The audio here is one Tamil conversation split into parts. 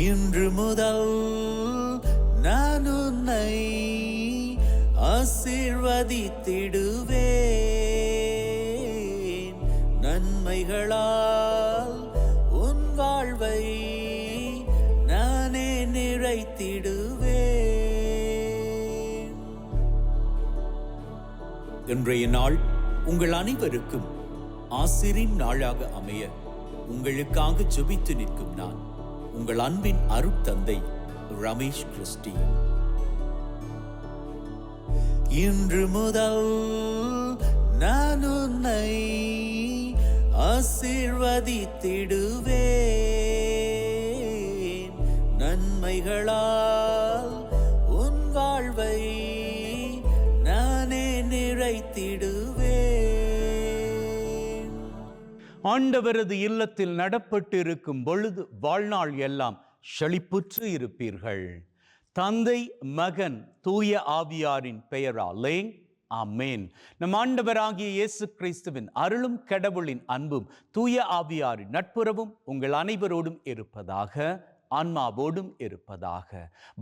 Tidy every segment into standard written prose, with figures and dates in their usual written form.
இன்று முதல் நான் உன்னை ஆசீர்வதித்திடுவேன். நன்மைகளால் உன் வாழ்வை நானே நிறைத்திடுவேன். இன்றைய நாள் உங்கள் அனைவருக்கும் ஆசிரின் நாளாக அமைய உங்களுக்காக ஜெபித்து நிற்கும் நான் உங்கள் அன்பின் அருட்தந்தை ரமேஷ் கிறிஸ்டி. இன்று முதல் நான் உன்னை ஆசீர்வதித்திடுவேன். நன்மைகளால் உன் வாழ்வை நானே நிறைத்திடுவேன். ஆண்டவரது இல்லத்தில் நடப்பட்டிருக்கும் பொழுது வாழ்நாள் எல்லாம் செழிப்புற்று இருப்பீர்கள். தந்தை, மகன், தூய ஆவியாரின் பெயராலே ஆமென். நம் ஆண்டவராகிய இயேசு கிறிஸ்துவின் அருளும் கடவுளின் அன்பும் தூய ஆவியாரின் நட்புறவும் உங்கள் அனைவரோடும் இருப்பதாக, ஆன்மாவோடும் இருப்பதாக.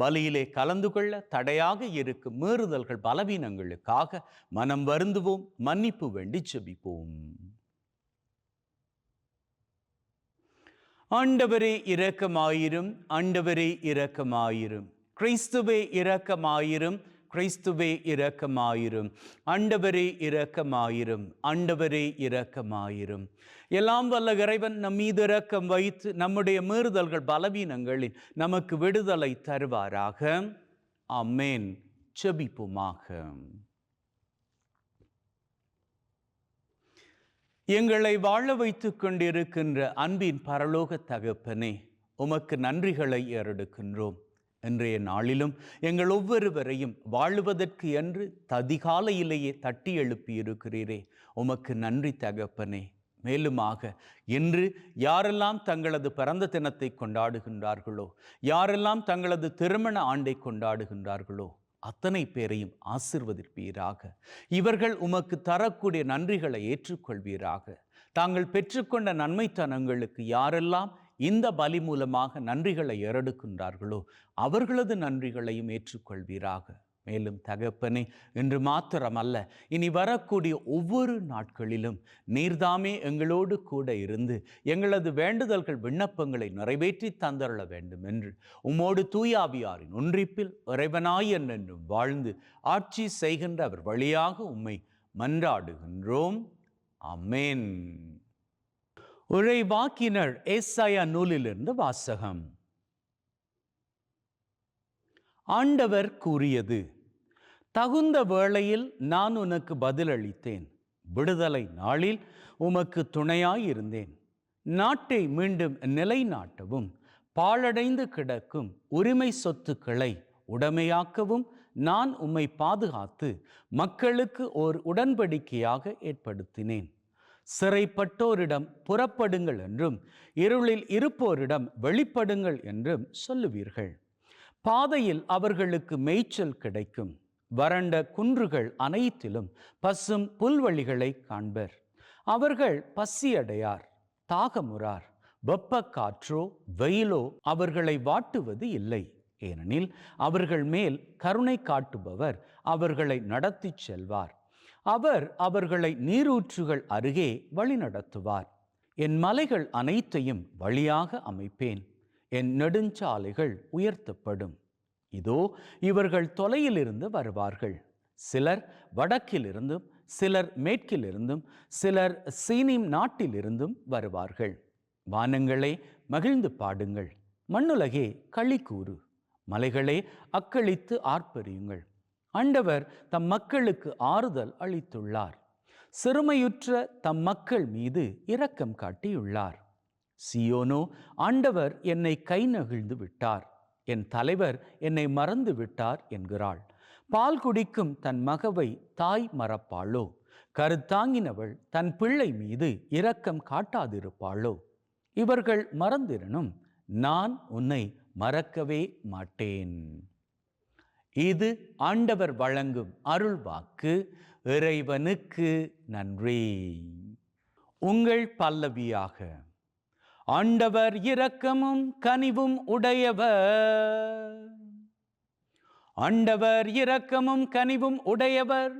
பலியிலே கலந்து கொள்ள தடையாக இருக்கும் மீறுதல்கள் பலவீனங்களுக்காக மனம் வருந்துவோம், மன்னிப்பு வேண்டி ஜெபிப்போம். ஆண்டவரே இரக்கமாயிரும், ஆண்டவரே இரக்கமாயிரும். கிறிஸ்துவே இரக்கமாயிரும், கிறிஸ்துவே இரக்கமாயிரும். ஆண்டவரே இரக்கமாயிரும், ஆண்டவரே இரக்கமாயிரும். எல்லாம் வல்ல இறைவன் நம் மீது இரக்கம் வைத்து நம்முடைய மீறுதல்கள் பலவீனங்களில் நமக்கு விடுதலை தருவாராக. ஆமென். ஜெபிப்போமாக. எங்களை வாழ வைத்துக் கொண்டிருக்கின்ற அன்பின் பரலோக தகப்பனே, உமக்கு நன்றிகளை ஏறெடுக்கின்றோம். இன்றைய நாளிலும் எங்கள் ஒவ்வொருவரையும் வாழுவதற்கு என்று அதிகாலையிலேயே தட்டி எழுப்பி இருக்கிறீரே, உமக்கு நன்றி தகப்பனே. மேலுமாக இன்று யாரெல்லாம் தங்களது பிறந்த தினத்தை கொண்டாடுகின்றார்களோ, யாரெல்லாம் தங்களது திருமண ஆண்டை கொண்டாடுகின்றார்களோ, அத்தனை பேரையும் ஆசீர்வதிப்பீராக. இவர்கள் உமக்கு தரக்கூடிய நன்றிகளை ஏற்றுக்கொள்வீராக. தாங்கள் பெற்றுக்கொண்ட நன்மைத்தனங்களுக்கு யாரெல்லாம் இந்த பலி மூலமாக நன்றிகளை ஏறெடுக்கின்றார்களோ அவர்களது நன்றிகளையும் ஏற்றுக்கொள்வீராக. மேலும் தகப்பனே, இன்று மாத்திரமல்ல, இனி வரக்கூடிய ஒவ்வொரு நாட்களிலும் நீர்தாமே எங்களோடு கூட இருந்து எங்களது வேண்டுதல்கள் விண்ணப்பங்களை நிறைவேற்றி தந்தருள வேண்டும் என்று உம்மோடு தூயாவியாரின் ஒன்றிப்பில் இறைவனாய் என்றென்றும் வாழ்ந்து ஆட்சி செய்கின்ற அவர் வழியாக உம்மை மன்றாடுகின்றோம். ஆமென். உரைவாக்கினர் ஏசாயா நூலிலிருந்து வாசகம். ஆண்டவர் கூறியது: தகுந்த வேளையில் நான் உனக்கு பதிலளித்தேன், விடுதலை நாளில் உமக்கு துணையாயிருந்தேன். நாட்டை மீண்டும் நிலைநாட்டவும், பாழடைந்து கிடக்கும் உரிமை சொத்துக்களை உடைமையாக்கவும் நான் உம்மை பாதுகாத்து மக்களுக்கு ஓர் உடன்படிக்கையாக ஏற்படுத்தினேன். சிறைப்பட்டோரிடம் புறப்படுங்கள் என்றும், இருளில் இருப்போரிடம் வெளிப்படுங்கள் என்றும் சொல்லுவீர்கள். பாதையில் அவர்களுக்கு மேய்ச்சல் கிடைக்கும். வறண்ட குன்றுகள் அனைத்திலும் பசும் புல்வெளிகளை காண்பர். அவர்கள் பசியடையார், தாகமுறார். வெப்ப காற்றோ வெயிலோ அவர்களை வாட்டுவது இல்லை. ஏனெனில் அவர்கள் மேல் கருணை காட்டுபவர் அவர்களை நடத்தி செல்வார். அவர் அவர்களை நீரூற்றுகள் அருகே வழிநடத்துவார். என் மலைகள் அனைத்தையும் வழியாக அமைப்பேன். என் நெடுஞ்சாலைகள் உயர்த்தப்படும். இதோ இவர்கள் தொலையிலிருந்து வருவார்கள். சிலர் வடக்கிலிருந்தும், சிலர் மேற்கிலிருந்தும், சிலர் சீனிம் நாட்டிலிருந்தும் வருவார்கள். வானங்களே மகிழ்ந்து பாடுங்கள், மண்ணுலகே களி கூறு, மலைகளே அக்களித்து ஆர்ப்பரியுங்கள். ஆண்டவர் தம் மக்களுக்கு ஆறுதல் அளித்துள்ளார். சிறுமையுற்ற தம் மக்கள் மீது இரக்கம் காட்டியுள்ளார். சியோனோ, ஆண்டவர் என்னை கை நெகிழ்ந்து விட்டார், என் தலைவர் என்னை மறந்து விட்டார் என்கிறாள். பால் குடிக்கும் தன் மகவை தாய் மறப்பாளோ? கருத்தாங்கினவள் தன் பிள்ளை மீது இரக்கம் காட்டாதிருப்பாளோ? இவர்கள் மறந்திரனும் நான் உன்னை மறக்கவே மாட்டேன். இது ஆண்டவர் வழங்கும் அருள் வாக்கு. இறைவனுக்கு நன்றி. உங்கள் பல்லவியாக: ஆண்டவர் இரக்கமும் கனிவும் உடையவர். ஆண்டவர் இரக்கமும் கனிவும் உடையவர்,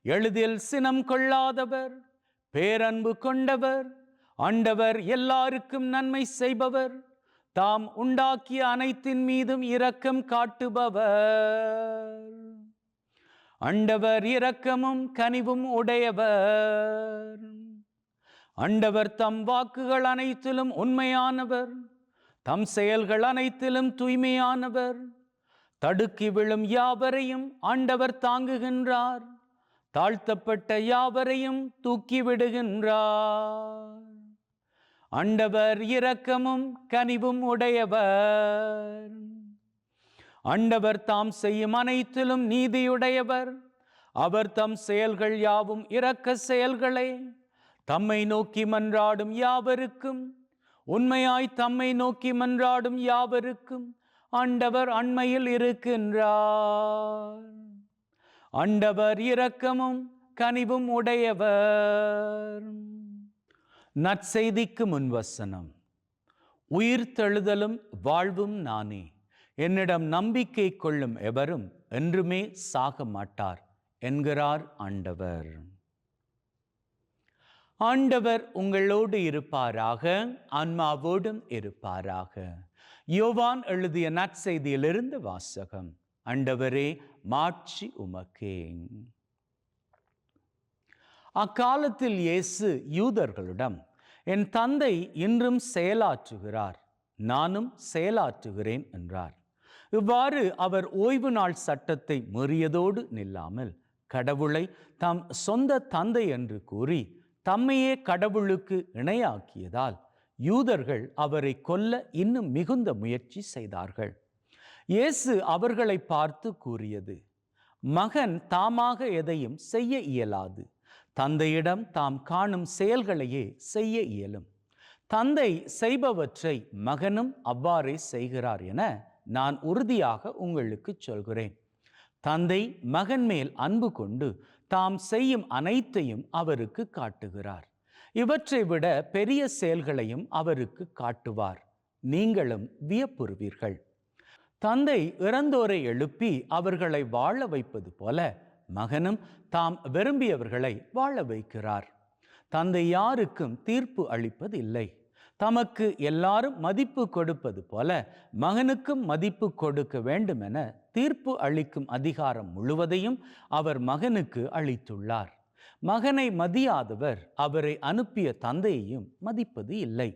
எளிதில் சினம் கொள்ளாதவர், பேரன்பு கொண்டவர். ஆண்டவர் எல்லாருக்கும் நன்மை செய்பவர், தாம் உண்டாக்கிய அனைத்தின் மீதும் இரக்கம் காட்டுபவர். ஆண்டவர் இரக்கமும் கனிவும் உடையவர். ஆண்டவர் தம் வாக்குகள் அனைத்திலும் உண்மையானவர், தம் செயல்கள் அனைத்திலும் தூய்மையானவர். தடுக்கி விழும் யாவரையும் ஆண்டவர் தாங்குகின்றார், தாழ்த்தப்பட்ட யாவரையும் தூக்கி விடுகின்றார். ஆண்டவர் இரக்கமும் கனிவும் உடையவர். ஆண்டவர் தாம் செய்யும் அனைத்திலும் நீதியுடையவர், அவர் தம் செயல்கள் யாவும் இரக்க செயல்களே. தம்மை நோக்கி மன்றாடும் யாவருக்கும், உண்மையாய் தம்மை நோக்கி மன்றாடும் யாவருக்கும் ஆண்டவர் அண்மையில் இருக்கின்றார். ஆண்டவர் இரக்கமும் கனிவும் உடையவர். நற்செய்திக்கு முன்வசனம். உயிர்த்தெழுதலும் வாழ்வும் நானே, என்னிடம் நம்பிக்கை கொள்ளும் எவரும் என்றுமே சாக மாட்டார் என்கிறார் ஆண்டவர். ஆண்டவர் உங்களோடு இருப்பாராக, ஆன்மாவோடும் இருப்பாராக. யோவான் எழுதிய நற்செய்தியிலிருந்து வாசகம். ஆண்டவரே, மாட்சி உமக்கே. அக்காலத்தில் இயேசு யூதர்களிடம், என் தந்தை இன்றும் செயலாற்றுகிறார், நானும் செயலாற்றுகிறேன் என்றார். இவ்வாறு அவர் ஓய்வு நாள் சட்டத்தை மீறியதோடு நில்லாமல், கடவுளை தம் சொந்த தந்தை என்று கூறி தம்மையே கடவுளுக்கு இணையாக்கியதால் யூதர்கள் அவரை கொல்ல இன்னும் மிகுந்த முயற்சி செய்தார்கள். இயேசு அவர்களை பார்த்து கூறியது, மகன் தாமாக எதையும் செய்ய இயலாது, தந்தையிடம் தாம் காணும் செயல்களையே செய்ய இயலும். தந்தை செய்பவற்றை மகனும் அவ்வாறே செய்கிறார் என நான் உறுதியாக உங்களுக்கு சொல்கிறேன். தந்தை மகன் மேல் அன்பு கொண்டு தாம் செய்யும் அனைத்தையும் அவருக்கு காட்டுகிறார். இவற்றை விட பெரிய செயல்களையும் அவருக்கு காட்டுவார். நீங்களும் வியப்புறுவீர்கள். தந்தை இறந்தோரை எழுப்பி அவர்களை வாழ வைப்பது போல மகனும் தாம் விரும்பியவர்களை வாழ வைக்கிறார். தந்தை யாருக்கும் தீர்ப்பு அளிப்பதில்லை. தமக்கு எல்லாரும் மதிப்பு கொடுப்பது போல மகனுக்கும் மதிப்பு கொடுக்க வேண்டும் என தீர்ப்பு அளிக்கும் அதிகாரம் முழுவதையும் அவர் மகனுக்கு அளித்துள்ளார். மகனை மதியாதவர் அவரை அனுப்பிய தந்தையையும் மதிப்பது இல்லை.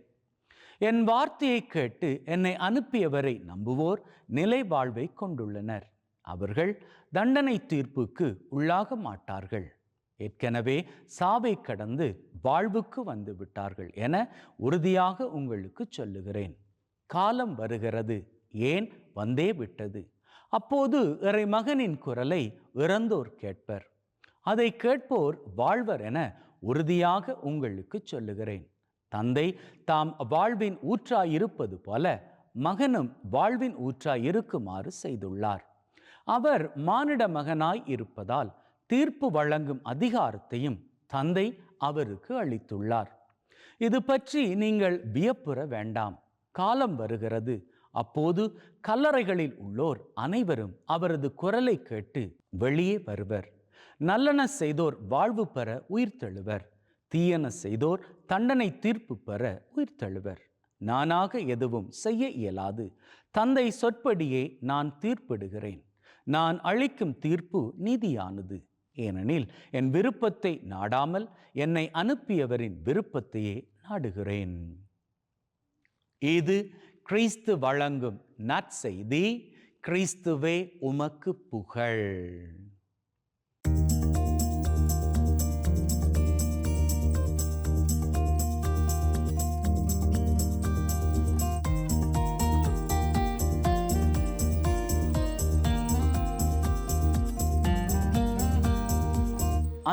என் வார்த்தையை கேட்டு என்னை அனுப்பியவரை நம்புவோர் நிலை வாழ்வை கொண்டுள்ளனர். அவர்கள் தண்டனை தீர்ப்புக்கு உள்ளாக மாட்டார்கள். ஏற்கனவே சாவை கடந்து வாழ்வுக்கு வந்து விட்டார்கள் என உறுதியாக உங்களுக்கு சொல்லுகிறேன். காலம் வருகிறது, ஏன் வந்தே விட்டது. அப்போது இறைமகனின் குரலை இறந்தோர் கேட்பர். அதை கேட்போர் வாழ்வர் என உறுதியாக உங்களுக்கு சொல்லுகிறேன். தந்தை தாம் வாழ்வின் ஊற்றாயிருப்பது போல மகனும் வாழ்வின் ஊற்றாயிருக்குமாறு செய்துள்ளார். அவர் மானிட மகனாய் இருப்பதால் தீர்ப்பு வழங்கும் அதிகாரத்தையும் தந்தை அவருக்கு அளித்துள்ளார். இது பற்றி நீங்கள் வியப்புற வேண்டாம். காலம் வருகிறது, அப்போது கல்லறைகளில் உள்ளோர் அனைவரும் அவரது குரலை கேட்டு வெளியே வருவர். நல்லன செய்தோர் வாழ்வு பெற உயிர்த்தெழுவர், தீயன செய்தோர் தண்டனை தீர்ப்பு பெற உயிர்த்தெழுவர். நானாக எதுவும் செய்ய இயலாது. தந்தை சொற்படியே நான் தீர்ப்பிடுகிறேன். நான் அளிக்கும் தீர்ப்பு நீதியானது. ஏனெனில் என் விருப்பத்தை நாடாமல் என்னை அனுப்பியவரின் விருப்பத்தையே நாடுகிறேன். இது கிறிஸ்து வழங்கும் நற்செய்தி. கிறிஸ்துவே உமக்கு புகழ்.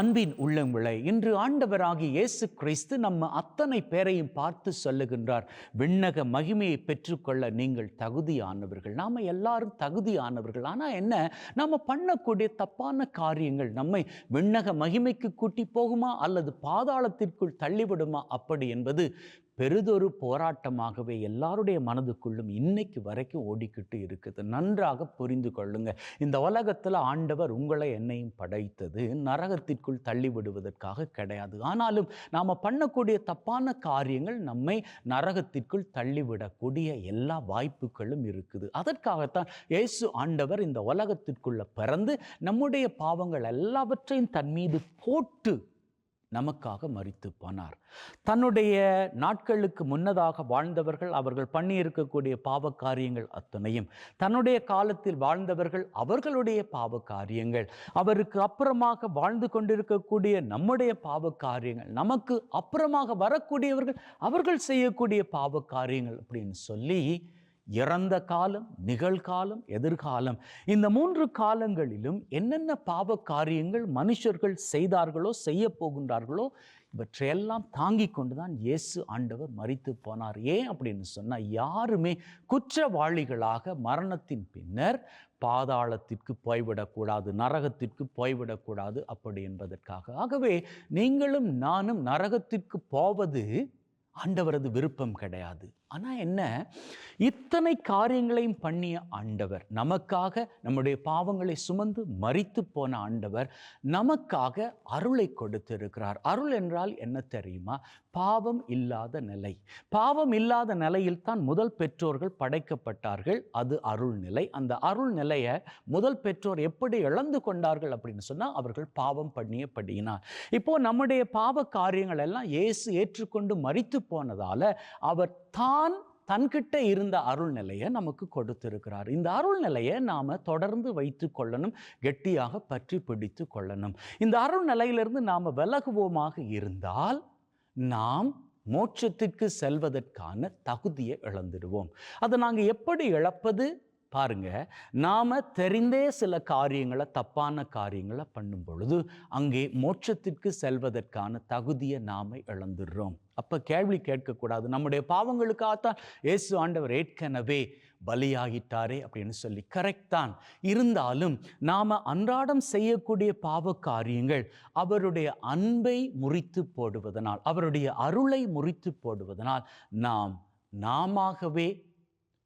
அன்பின் உள்ளங்களே, இன்று ஆண்டவராகிய இயேசு கிறிஸ்து நம்ம அத்தனை பேரையும் பார்த்து சொல்லுகின்றார், விண்ணக மகிமையை பெற்றுக்கொள்ள நீங்கள் தகுதியானவர்கள். நாம் எல்லாரும் தகுதியானவர்கள். ஆனால் என்ன, நாம் பண்ணக்கூடிய தப்பான காரியங்கள் நம்மை விண்ணக மகிமைக்கு கூட்டி போகுமா அல்லது பாதாளத்திற்குள் தள்ளிவிடுமா அப்படி என்பது பெரிதொரு போராட்டமாகவே எல்லாருடைய மனதுக்குள்ளும் இன்னைக்கு வரைக்கும் ஓடிக்கிட்டு இருக்குது. நன்றாக புரிந்து கொள்ளுங்க. இந்த உலகத்தில் ஆண்டவர் உங்களை என்னையும் படைத்தது நரகத்திற்குள் தள்ளிவிடுவதற்காக கிடையாது. ஆனாலும் நாம் பண்ணக்கூடிய தப்பான காரியங்கள் நம்மை நரகத்திற்குள் தள்ளிவிடக்கூடிய எல்லா வாய்ப்புகளும் இருக்குது. அதற்காகத்தான் இயேசு ஆண்டவர் இந்த உலகத்திற்குள்ள பிறந்து நம்முடைய பாவங்கள் எல்லாவற்றையும் தன் மீது போட்டு நமக்காக மரித்து போனார். தன்னுடைய நாட்களுக்கு முன்னதாக வாழ்ந்தவர்கள் அவர்கள் பண்ணியிருக்கக்கூடிய பாவ காரியங்கள் அத்தனையும், தன்னுடைய காலத்தில் வாழ்ந்தவர்கள் அவர்களுடைய பாவ காரியங்கள், அவருக்கு அப்புறமாக வாழ்ந்து கொண்டிருக்கக்கூடிய நம்முடைய பாவ காரியங்கள், நமக்கு அப்புறமாக வரக்கூடியவர்கள் அவர்கள் செய்யக்கூடிய பாவ காரியங்கள் அப்படின்னு சொல்லி இறந்த காலம், நிகழ்காலம், எதிர்காலம், இந்த 3 காலங்களிலும் என்னென்ன பாவ காரியங்கள் மனுஷர்கள் செய்தார்களோ செய்ய போகின்றார்களோ இவற்றையெல்லாம் தாங்கி கொண்டுதான் இயேசு ஆண்டவர் மரித்து போனார். ஏன் அப்படின்னு சொன்னால், யாருமே குற்றவாளிகளாக மரணத்தின் பின்னர் பாதாளத்திற்கு போய்விடக்கூடாது, நரகத்திற்கு போய்விடக்கூடாது அப்படி என்பதற்காக. ஆகவே நீங்களும் நானும் நரகத்திற்கு போவது ஆண்டவரது விருப்பம் கிடையாது. ஆனால் என்ன, இத்தனை காரியங்களையும் பண்ணிய ஆண்டவர், நமக்காக நம்முடைய பாவங்களை சுமந்து மரித்து போன ஆண்டவர் நமக்காக அருளை கொடுத்திருக்கிறார். அருள் என்றால் என்ன தெரியுமா? பாவம் இல்லாத நிலை. பாவம் இல்லாத நிலையில் தான் முதல் பெற்றோர்கள் படைக்கப்பட்டார்கள். அது அருள் நிலை. அந்த அருள் நிலையை முதல் பெற்றோர் எப்படி இழந்து கொண்டார்கள் அப்படின்னு சொன்னால், அவர்கள் பாவம் பண்ணியபடியினால். இப்போ நம்முடைய பாவ காரியங்கள் எல்லாம் இயேசு ஏற்றுக்கொண்டு மரித்து போனதால அவர் தன்கிட்ட இருந்த அருள் நிலையை நமக்கு கொடுத்திருக்கிறார். இந்த அருள் நிலையை நாம் தொடர்ந்து வைத்து கொள்ளணும், கெட்டியாக பற்றி பிடித்து கொள்ளணும். இந்த அருள் நிலையிலிருந்து நாம் விலகுவோமாக இருந்தால் நாம் மோட்சத்திற்கு செல்வதற்கான தகுதியை இழந்துடுவோம். அதை நாங்கள் எப்படி இழப்பது? பாருங்க, நாம தெரிந்தே சில காரியங்களை, தப்பான காரியங்களை பண்ணும் பொழுது அங்கே மோட்சத்திற்கு செல்வதற்கான தகுதியை நாம இழந்துடுறோம். அப்ப கேள்வி கேட்கக்கூடாது, நம்முடைய பாவங்களுக்காகத்தான் இயேசு ஆண்டவர் ஏற்கனவே பலியாகிட்டாரே அப்படின்னு சொல்லி. கரெக்ட் தான். இருந்தாலும் நாம அன்றாடம் செய்யக்கூடிய பாவ காரியங்கள் அவருடைய அன்பை முறித்து போடுவதனால், அவருடைய அருளை முறித்து போடுவதனால் நாமவே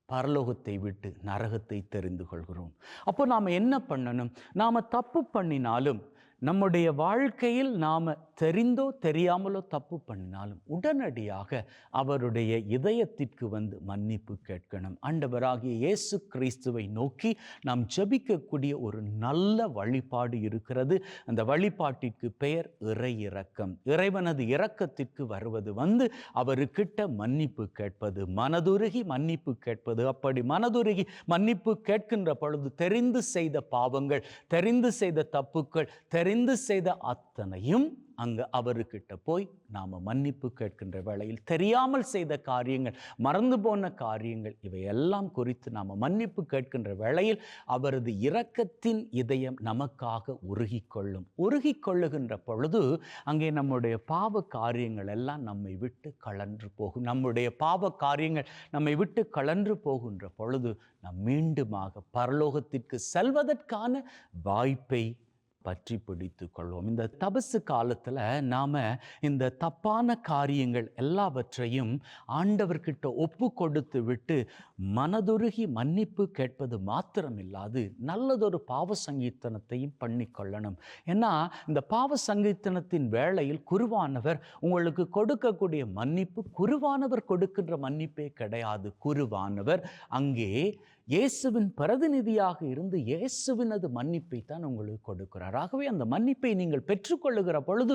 பரலோகத்தை விட்டு நரகத்தை தெரிந்து கொள்கிறோம். அப்போ நாம் என்ன பண்ணணும்? நாம் தப்பு பண்ணினாலும், நம்முடைய வாழ்க்கையில் நாம் தெரிந்தோ தெரியாமலோ தப்பு பண்ணினாலும் உடனடியாக அவருடைய இதயத்திற்கு வந்து மன்னிப்பு கேட்கணும். ஆண்டவராகிய இயேசு கிறிஸ்துவை நோக்கி நாம் ஜெபிக்கக்கூடிய ஒரு நல்ல வழிபாடு இருக்கிறது. அந்த வழிபாட்டிற்கு பெயர் இறை இரக்கம். இறைவனது இரக்கத்திற்கு வருவது அவருக்கிட்ட மன்னிப்பு கேட்பது, மனதுருகி மன்னிப்பு கேட்பது. அப்படி மனதுருகி மன்னிப்பு கேட்கின்ற பொழுது தெரிந்து செய்த பாவங்கள், தெரிந்து செய்த தப்புக்கள், தெரிந்து செய்த அத்தனையும் அங்க அவர்கிட்ட போய் நாம மன்னிப்பு கேட்கின்ற வேளையில் தெரியாமல் செய்த காரியங்கள், மறந்து போன காரியங்கள், இவையெல்லாம் குறித்து நாம மன்னிப்பு கேட்கின்ற வேளையில் அவரது இரக்கத்தின் இதயம் நமக்காக உருகி கொள்ளுகின்ற பொழுது அங்கே நம்முடைய பாவ காரியங்கள் எல்லாம் நம்மை விட்டு கலன்று போகும். நம்முடைய பாவ காரியங்கள் நம்மை விட்டு கலன்று போகின்ற பொழுது நாம் மீண்டுமாக பரலோகத்திற்கு செல்வதற்கான வாய்ப்பை பற்றி பிடித்து கொள்வோம். இந்த தபசு காலத்தில் நாம் இந்த தப்பான காரியங்கள் எல்லாவற்றையும் ஆண்டவர்கிட்ட ஒப்பு கொடுத்து விட்டு மனதுருகி மன்னிப்பு கேட்பது மாத்திரமில்லாது நல்லதொரு பாவ சங்கீர்த்தனத்தையும் பண்ணிக்கொள்ளணும். ஏன்னா இந்த பாவ சங்கீர்த்தனத்தின் வேளையில் குருவானவர் உங்களுக்கு கொடுக்கக்கூடிய மன்னிப்பு குருவானவர் கொடுக்கின்ற மன்னிப்பே கிடையாது. குருவானவர் அங்கே இயேசுவின் பிரதிநிதியாக இருந்து இயேசுவினது மன்னிப்பை தான் உங்களுக்கு கொடுக்கிறார். ஆகவே அந்த மன்னிப்பை நீங்கள் பெற்றுக்கொள்ளுகிற பொழுது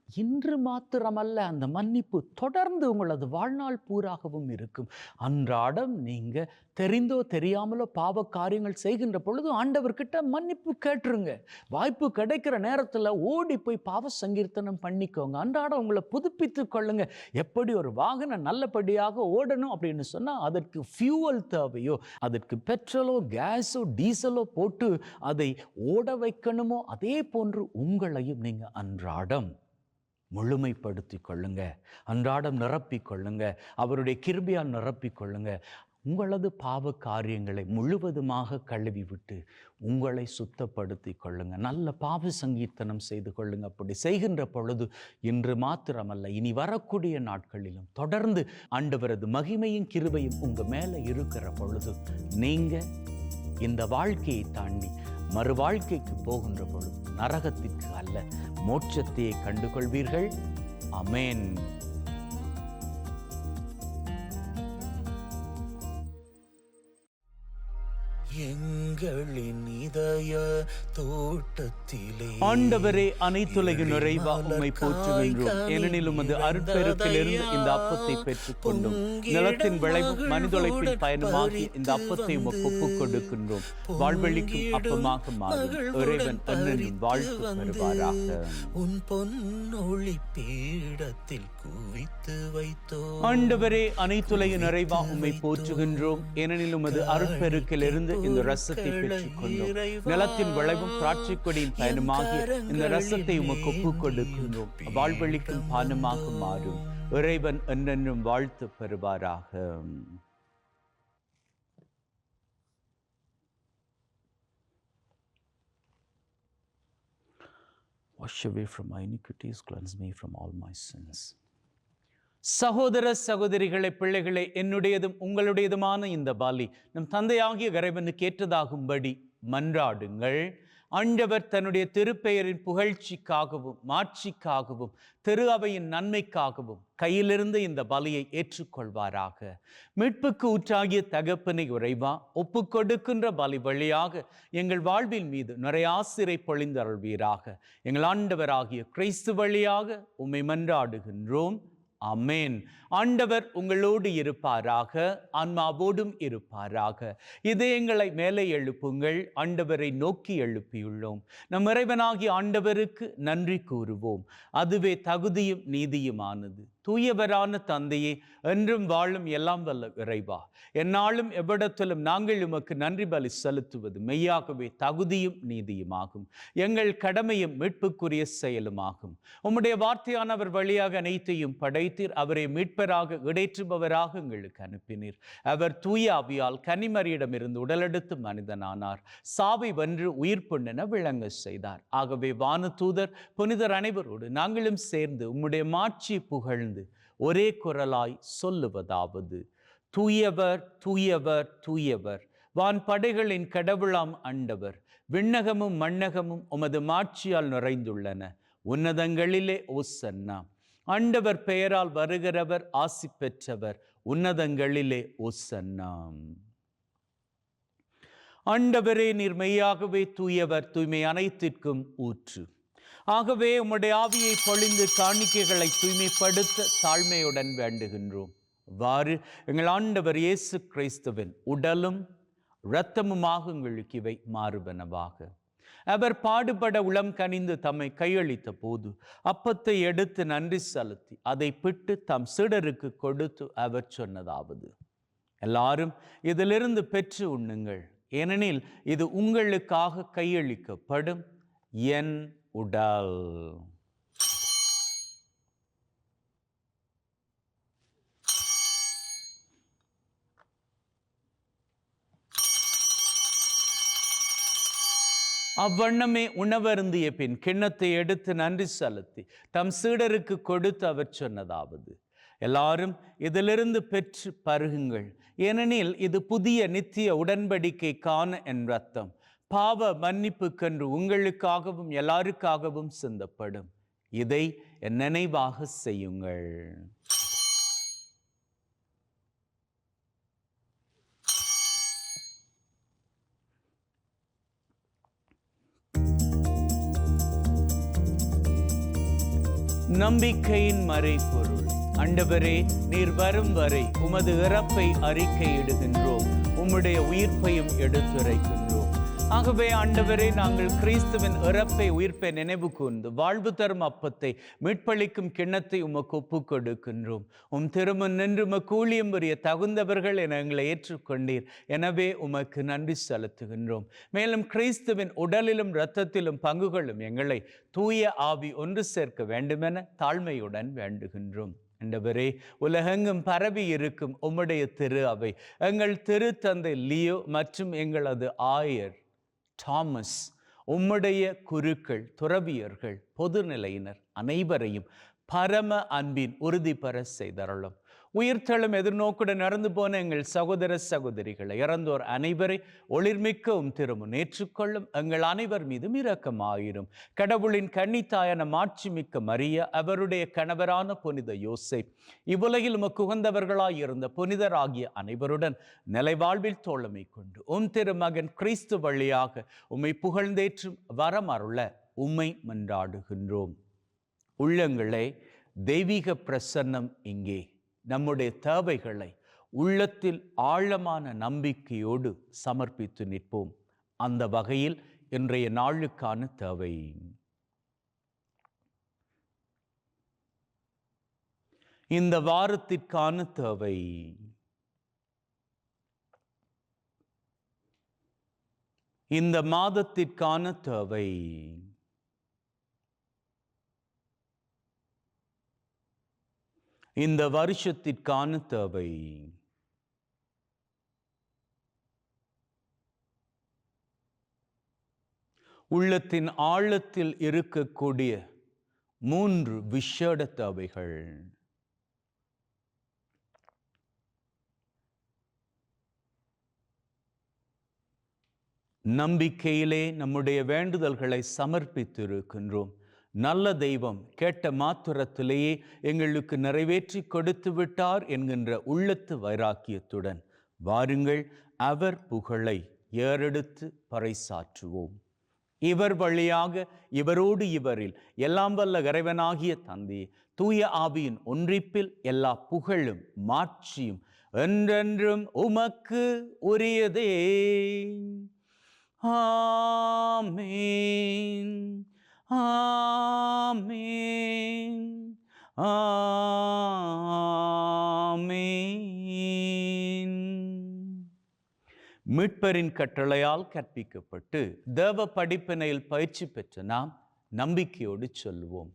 இன்று மாத்திரமல்ல, அந்த மன்னிப்பு தொடர்ந்து உங்களது வாழ்நாள் பூராகவும் இருக்கும். அன்றாடம் நீங்க தெரிந்தோ தெரியாமலோ பாவ காரியங்கள் செய்கின்ற பொழுது ஆண்டவர்கிட்ட மன்னிப்பு கேட்டுருங்க. வாய்ப்பு கிடைக்கிற நேரத்தில் ஓடி போய் பாவ சங்கீர்த்தனம் பண்ணிக்கோங்க. அன்றாடம் உங்களை புதுப்பித்து கொள்ளுங்க. எப்படி ஒரு வாகனம் நல்லபடியாக ஓடணும் அப்படின்னு சொன்னால் அதற்கு ஃபியூவல் தேவையோ, அதற்கு பெட்ரோலோ கேஸோ டீசலோ போட்டு அதை ஓட வைக்கணுமோ, அதே போன்று உங்களையும் நீங்கள் அன்றாடம் முழுமைப்படுத்தி கொள்ளுங்க. அன்றாடம் நிரப்பிக் கொள்ளுங்க. அவருடைய கிருபையால் நிரப்பிக் கொள்ளுங்க. உங்களது பாவ காரியங்களை முழுவதுமாக கழுவி விட்டு உங்களை சுத்தப்படுத்தி கொள்ளுங்க. நல்ல பாவ சங்கீர்த்தனம் செய்து கொள்ளுங்க. அப்படி செய்கின்ற பொழுது இன்று மாத்திரமல்ல, இனி வரக்கூடிய நாட்களிலும் தொடர்ந்து ஆண்டவரது மகிமையும் கிருபையும் உங்க மேல இருக்கிற பொழுது நீங்க இந்த வாழ்க்கையை தாண்டி மறு வாழ்க்கைக்கு போகின்ற பொழுது நரகத்திற்கு அல்ல, மோட்சத்தையே கண்டுகொள்வீர்கள். ஆமென். எங்களின் இதய தோட்டத்திலே ஆண்டவரே, அனைத்துலகின் நிறைவா உம்மை போற்றுகின்றோம். ஏனெனில் உமது அருட்பெருக்கிலிருந்து இந்த அப்பத்தை பெற்றுக்கொண்டோம். நிலத்தின் விளைவும் மனிதொழைப்பின் பயனுமாகி இந்த அப்பத்தை உமக்கு ஒப்புக் கொடுக்கின்றோம். வாழ்வழிக்கும் அப்பமாக மாறும். இறைவன் என்னும் வாழ்த்து பெறுவாராக. உன் பொன்னொளி பீடத்தில் குவித்து வைத்தோ. ஆண்டவரே, அனைத்துலகின் நிறைவா உம்மை போற்றுகின்றோம். ஏனெனில் உமது அருட்பெருக்கிலிருந்து இந்த ரசத்தை பெற்றுக்கொண்டோம். நிலத்தின் விளைவும் திராட்சை கொடியின் பயனுமாகி இந்த ரசத்தை உமக்கு ஒப்புக் கொடுக்கின்றோம். வாழ்வழிக்கும் பானமாக மாறும். இறைவன் என்றென்றும் வாழ்த்து பெறுவாராக. Wash away from my iniquities, cleanse me from all my sins. சகோதர சகோதரிகளை, பிள்ளைகளை, என்னுடையதும் உங்களுடையதுமான இந்த பலி நம் தந்தையாகிய இறைவனுக்கு ஏற்றதாகும்படி மன்றாடுங்கள். ஆண்டவர் தன்னுடைய திருப்பெயரின் புகழ்ச்சிக்காகவும் மாட்சிக்காகவும் திரு அவையின் நன்மைக்காகவும் கையிலிருந்து இந்த பலியை ஏற்றுக்கொள்வாராக. மீட்புக்கு ஊற்றாகிய தகப்பனை இறைவா, ஒப்புக் கொடுக்கின்ற பலி வழியாக எங்கள் வாழ்வின் மீது நிறைய ஆசிரை பொழிந்தருள்வீராக. எங்கள் ஆண்டவராகிய கிறிஸ்து வழியாக உம்மை மன்றாடுகின்றோம். ஆமென். ஆண்டவர் உங்களோடு இருப்பாராக, ஆன்மாவோடும் இருப்பாராக. இதயங்களை மேலே எழுப்புங்கள். ஆண்டவரை நோக்கி எழுப்பியுள்ளோம். நம் இறைவனாகிய ஆண்டவருக்கு நன்றி கூறுவோம். அதுவே தகுதியும் நீதியுமானது. தூயவரான தந்தையே, என்றும் வாழும் எல்லாம் வல்ல இறைவா, எந்நாளும் எவ்விடத்திலும் நாங்கள் உமக்கு நன்றி பலி செலுத்துவது மெய்யாகவே தகுதியும் நீதியுமாகும். எங்கள் கடமையும் மீட்புக்குரிய செயலுமாகும். உம்முடைய வார்த்தையானவர் வழியாக அனைத்தையும் படைத்தீர். அவரை மீட்பராக இடைற்றுபவராக எங்களுக்கு அனுப்பினீர். அவர் தூய ஆவியால் கன்னிமரியிடமிருந்து உடலெடுத்து மனிதனானார். சாவை வென்று உயிர் பொன்னென விளங்க செய்தார். ஆகவே வானதூதர் புனிதர் அனைவரோடு நாங்களும் சேர்ந்து உம்முடைய மாட்சி புகழ்ந்து ஒரே குரலாய் சொல்லுவதாவது: தூயவர், தூயவர், தூயவர், வான் படைகளின் கடவுளாம் ஆண்டவர். விண்ணகமும் மண்ணகமும் உமது மாட்சியால் நிறைந்துள்ளன. உன்னதங்களிலே ஓசன்னா. ஆண்டவர் பெயரால் வருகிறவர் ஆசி பெற்றவர். உன்னதங்களிலே ஓசன்னா. ஆண்டவரே, நீர் மெய்யாகவே தூயவர், தூய்மை அனைத்திற்கும் ஊற்று. ஆகவே உம்முடைய ஆவியை பொழிந்து காணிக்கைகளை தூய்மைப்படுத்த தாழ்மையுடன் வேண்டுகின்றோம். வாறு எங்கள் ஆண்டவர் இயேசு கிறிஸ்துவின் உடலும் இரத்தமுமாக எங்களுக்கு இவை மாறுபனவாக. அவர் பாடுபட உளம் கனிந்து தம்மை கையளித்த போது அப்பத்தை எடுத்து நன்றி செலுத்தி அதை பிட்டு தம் சீடருக்கு கொடுத்து அவர் சொன்னதாவது: எல்லாரும் இதிலிருந்து பெற்று உண்ணுங்கள், ஏனெனில் இது உங்களுக்காக கையளிக்கப்படும் என் உடல். அவ்வண்ணமே உணவருந்திய பின் கிண்ணத்தை எடுத்து நன்றி செலுத்தி தம் சீடருக்கு கொடுத்து அவர் சொன்னதாவது: எல்லாரும் இதிலிருந்து பெற்று பருகுங்கள், ஏனெனில் இது புதிய நித்திய உடன்படிக்கைக்கான என் இரத்தம், பாவ மன்னிப்புக்கென்று உங்களுக்காகவும் எல்லாருக்காகவும் சிந்தப்படும். இதை என் நினைவாக செய்யுங்கள். நம்பிக்கையின் மறைபொருள். ஆண்டவரே, நீர் வரும் வரை உமது இறப்பை அறிக்கையிடுகின்றோம், உம்முடைய உயிர்ப்பையும் எடுத்துரைக்கின்றோம். ஆகவே ஆண்டவரே, நாங்கள் கிறிஸ்துவின் இறப்பை உயிர்ப்பை நினைவு கூர்ந்து வாழ்வு தரும் அப்பத்தை மீட்பளிக்கும் கிண்ணத்தை உமக்கு ஒப்புக் கொடுக்கின்றோம். உம் திருமுன் நின்று உமக்கு ஊழியம் புரிய தகுந்தவர்கள் என எங்களை ஏற்றுக்கொண்டீர். எனவே உமக்கு நன்றி செலுத்துகின்றோம். மேலும் கிறிஸ்துவின் உடலிலும் இரத்தத்திலும் பங்குகளும் எங்களை தூய ஆவி ஒன்று சேர்க்க வேண்டுமென தாழ்மையுடன் வேண்டுகின்றோம். ஆண்டவரே, உலகெங்கும் பரவி இருக்கும் உம்முடைய திரு அவை, எங்கள் திருத்தந்தை லியோ மற்றும் எங்களது ஆயர் தாமஸ், உம்முடைய குருக்கள், துறவியர்கள், பொதுநிலையினர் அனைவரையும் பரம அன்பின் உறுதி பெற செய்தருளும். உயிர்த்தெழும் எதிர்நோக்குடன் நடந்து போன எங்கள் சகோதர சகோதரிகளை, இறந்தோர் அனைவரை ஒளிர்மிக்க திருமுன் ஏற்றுக்கொள்ளும். எங்கள் அனைவர் மீதும் இரக்கமாயிரும். கடவுளின் கன்னித்தாயான மாட்சிமிக்க மரியா, அவருடைய கணவரான புனித யோசேப், இவ்வுலகில் உமக்கு உகந்தவர்களாயிருந்த புனிதராகிய அனைவருடன் நிலைவாழ்வில் தோழமை கொண்டு திருமகன் கிறிஸ்து வழியாக உம்மை புகழ்ந்தேற்றும் வரம் அருள உம்மை மன்றாடுகின்றோம். உள்ளங்களே, தெய்வீக பிரசன்னம் இங்கே. நம்முடைய தேவைகளை உள்ளத்தில் ஆழமான நம்பிக்கையோடு சமர்ப்பித்து நிற்போம். அந்த வகையில் இன்றைய நாளுக்கான தேவை, இந்த வாரத்திற்கான தேவை, இந்த மாதத்திற்கான தேவை, இந்த வருஷத்திற்கான தேவை, உள்ளத்தின் ஆழத்தில் இருக்கக்கூடிய 3 விசேட தேவைகள். நம்பிக்கையிலே நம்முடைய வேண்டுதல்களை சமர்ப்பித்திருக்கின்றோம். நல்ல தெய்வம் கேட்ட மாத்திரத்திலேயே எங்களுக்கு நிறைவேற்றி கொடுத்து விட்டார் என்கின்ற உள்ளத்து வைராக்கியத்துடன் வாருங்கள், அவர் புகழை ஏறெடுத்து பறைசாற்றுவோம். இவர் வழியாக, இவரோடு இவரில் எல்லாம் வல்ல இறைவனாகிய தந்தை தூய ஆவியின் ஒன்றிப்பில் எல்லா புகழும் மாட்சியும் என்றென்றும் உமக்கு உரியதே. ஆமென், ஆமென், ஆமென். மீட்பரின் கட்டளையால் கற்பிக்கப்பட்டு தேவ படிப்பினையில் பயிற்சி பெற்ற நாம் நம்பிக்கையோடு சொல்லுவோம்.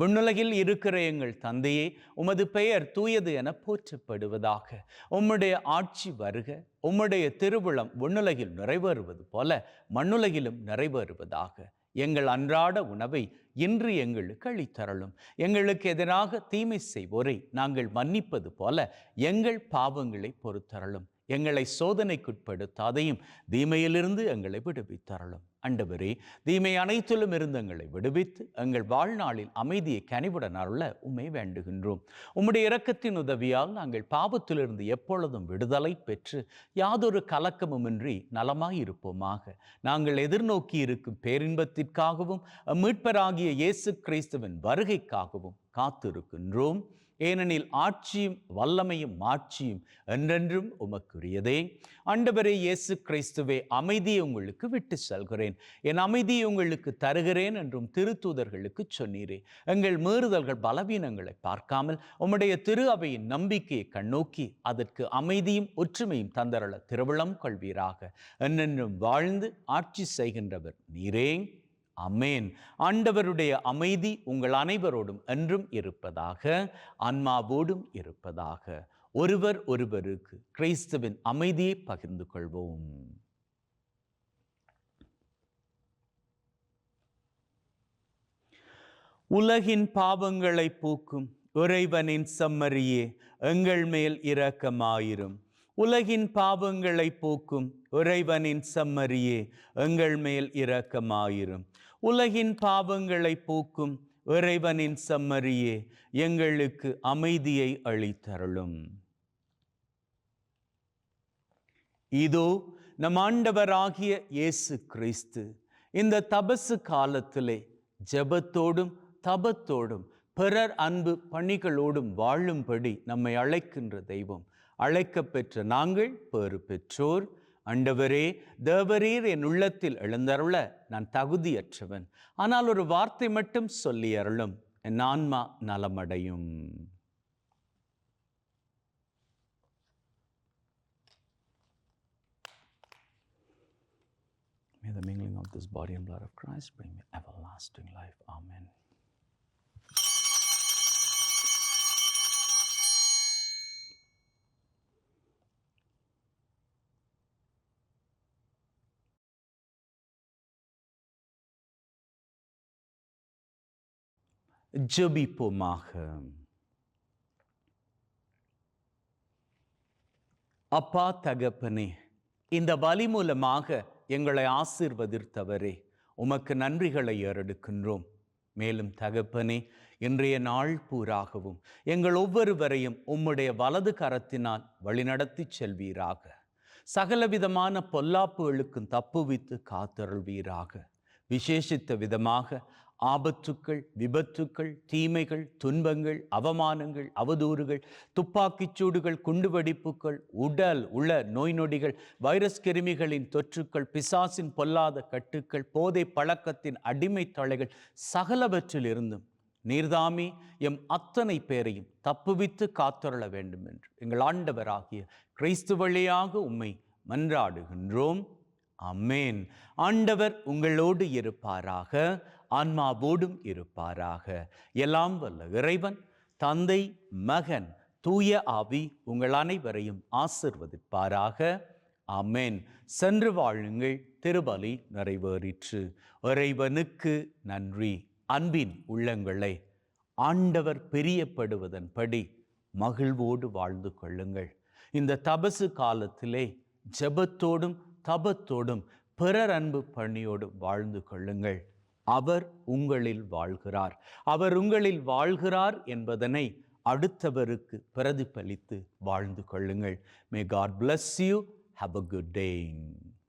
விண்ணுலகில் இருக்கிற எங்கள் தந்தையே, உமது பெயர் தூயது என போற்றப்படுவதாக. உம்முடைய ஆட்சி வருக. உம்முடைய திருவுளம் விண்ணுலகில் நிறைவேறுவது போல மண்ணுலகிலும் நிறைவேறுவதாக. எங்கள் அன்றாட உணவை இன்று எங்களுக்கு அளித்தருளும். எங்களுக்கு எதிராக தீமை செய்வோரை நாங்கள் மன்னிப்பது போல எங்கள் பாவங்களை பொறுத்தருளும். எங்களை சோதனைக்குட்படுத்தாதையும் தீமையிலிருந்து எங்களை விடுவித்தருளும். ஆண்டவரே, தீமை அனைத்திலும் இருந்து எங்களை விடுவித்து எங்கள் வாழ்நாளில் அமைதியை கனிவுடன் அருள உம்மை வேண்டுகின்றோம். உம்முடைய இரக்கத்தின் உதவியால் நாங்கள் பாவத்திலிருந்து எப்பொழுதும் விடுதலை பெற்று யாதொரு கலக்கமுமின்றி நலமாயிருப்போமாக. நாங்கள் எதிர்நோக்கி இருக்கும் பேரின்பத்திற்காகவும் மீட்பராகிய இயேசு கிறிஸ்துவின் வருகைக்காகவும் காத்திருக்கின்றோம். ஏனெனில் ஆட்சியும் வல்லமையும் மாட்சியும் என்றென்றும் உமக்குரியதே. ஆண்டவரே இயேசு கிறிஸ்துவே, அமைதியை உங்களுக்கு விட்டு செல்கிறேன், என் அமைதியை உங்களுக்கு தருகிறேன் என்றும் திருத்தூதர்களுக்கு சொன்னீரே. எங்கள் மீறுதல்கள் பலவீனங்களை பார்க்காமல் உம்முடைய திரு அவையின் நம்பிக்கையை கண்ணோக்கி அதற்கு அமைதியும் ஒற்றுமையும் தந்தரள திருவிழம் கொள்வீராக. என்றென்றும் வாழ்ந்து ஆட்சி செய்கின்றவர் நீரே. அமேன். ஆண்டவருடைய அமைதி உங்கள் அனைவரோடும் என்றும் இருப்பதாக, ஆன்மாவோடும் இருப்பதாக. ஒருவர் ஒருவருக்கு கிறிஸ்துவின் அமைதியை பகிர்ந்து கொள்வோம். உலகின் பாவங்களை போக்கும் இறைவனின் செம்மறியே, எங்கள் மேல் இரக்கமாயிரும். உலகின் பாவங்களை போக்கும் இறைவனின் செம்மறியே, எங்கள் மேல் இரக்கமாயிரும். உலகின் பாவங்களை போக்கும் இறைவனின் செம்மறியே, எங்களுக்கு அமைதியை அளித்தருளும். இதோ நம் ஆண்டவராகிய இயேசு கிறிஸ்து இந்த தபசு காலத்திலே ஜெபத்தோடும் தபத்தோடும் பிறர் அன்பு பணிகளோடும் வாழும்படி நம்மை அழைக்கின்ற தெய்வம். அழைக்கப் பெற்ற நாங்கள் பேறு பெற்றோர். ஆண்டவரே, தேவரீர் என் உள்ளத்தில் எழுந்தருள நான் தகுதியற்றவன். ஆனால் ஒரு வார்த்தை மட்டும் சொல்லி அருளும், என் ஆன்மா நலமடையும். May the mingling of this body and blood of Christ bring me everlasting life. Amen. ஜெபிப்போமாக. அப்பா தகப்பனே, இந்த பலி மூலமாக எங்களை ஆசீர்வதித்தவரே, உமக்கு நன்றிகளை ஏறெடுக்கின்றோம். மேலும் தகப்பனே, இன்றைய நாள் பூராகவும் எங்கள் ஒவ்வொருவரையும் உம்முடைய வலது கரத்தினால் வழிநடத்தி செல்வீராக. சகலவிதமான பொல்லாப்புகளுக்கும் தப்புவித்து காத்தருள்வீராக. விசேஷித்த விதமாக ஆபத்துக்கள், விபத்துக்கள், தீமைகள், துன்பங்கள், அவமானங்கள், அவதூறுகள், துப்பாக்கிச்சூடுகள், குண்டுவெடிப்புகள், உடல் உள்ள நோய் நொடிகள், வைரஸ் கிருமிகளின் தொற்றுக்கள், பிசாசின் பொல்லாத கட்டுக்கள், போதை பழக்கத்தின் அடிமை தலைகள் சகலவற்றிலிருந்தும் நீர்தாமே எம் அத்தனை பேரையும் தப்புவித்து காத்தருள வேண்டும் என்று எங்கள் ஆண்டவராகிய கிறிஸ்து வழியாக உம்மை மன்றாடுகின்றோம். ஆமென். ஆண்டவர் உங்களோடு இருப்பாராக, ஆன்மாவோடும் இருப்பாராக. எல்லாம் வல்ல இறைவன் தந்தை, மகன், தூய ஆவி உங்கள் அனைவரையும் ஆசிர்வதிப்பாராக. ஆமென். சென்று வாழுங்கள். திருபலி நிறைவேறிற்று. இறைவனுக்கு நன்றி. அன்பின் உள்ளங்களை ஆண்டவர் பிரியப்படுவதன்படி மகிழ்வோடு வாழ்ந்து கொள்ளுங்கள். இந்த தபசு காலத்திலே ஜெபத்தோடும் தபத்தோடும் பிறர் அன்பு பணியோடு வாழ்ந்து கொள்ளுங்கள். அவர் உங்களில் வாழ்கிறார். அவர் உங்களில் வாழ்கிறார் என்பதனை அடுத்தவருக்கு பிரதிபலித்து வாழ்ந்து கொள்ளுங்கள். May God bless you. Have a good day.